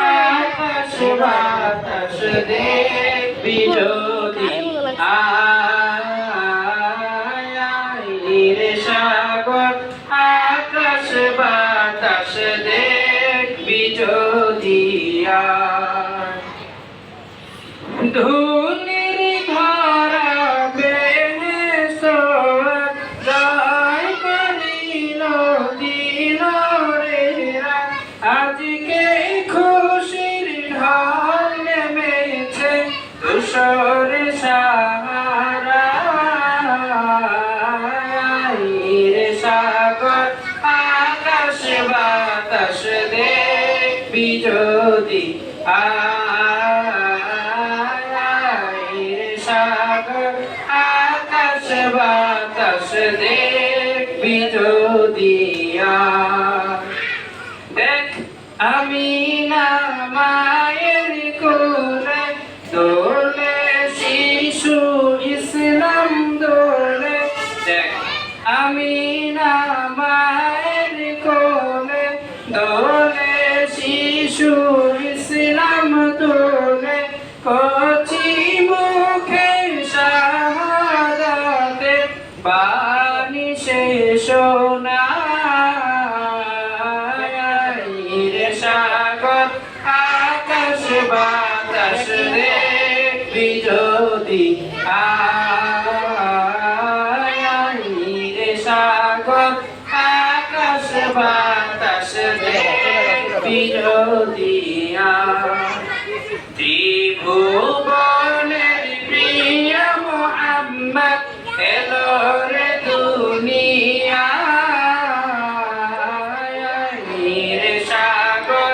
আকাশ বাতাস দেখবি যদি রে সাগর আকাশ বাতাস দেখবি যদি ধুলির ধরা বেহেশত জয় করিল দিল রে আজকে খুশির ঢল নেমেছে ধূসর সাহারা রে সাগর আকাশ বাতাস দেখবি যদি সাগর আকাশ বাতাস দেখবি যদি দেখ আমি না মায়ের কোলে দোলে শিশু ইসলাম দোলে দেখ আমি না মায়ের কোলে দোলে শিশু ইসলাম দোলে কচি মুখে শাহাদাতে বাণী শেষ না রে সাগর আকাশ বাতাস দেখবি যদি রে সাগর আকাশ বাতাস দেখবি যদি ত্রিভুবনের প্রিয় মুহাম্মদ এলো রে দুনিয়ায় রে সাগর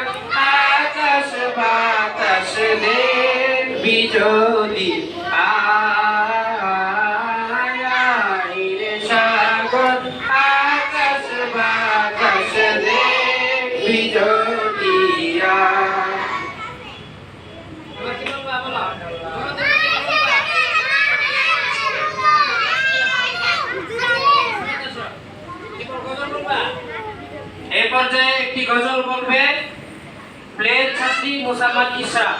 আকাশ বাতাস দেখবি যদি রে সাগর আকাশ বাতাস দেখবি যদি এই পর্যায়ে একটি গজল বলবে প্লেন ছাত্রী মোসাম্মদ ইসরা।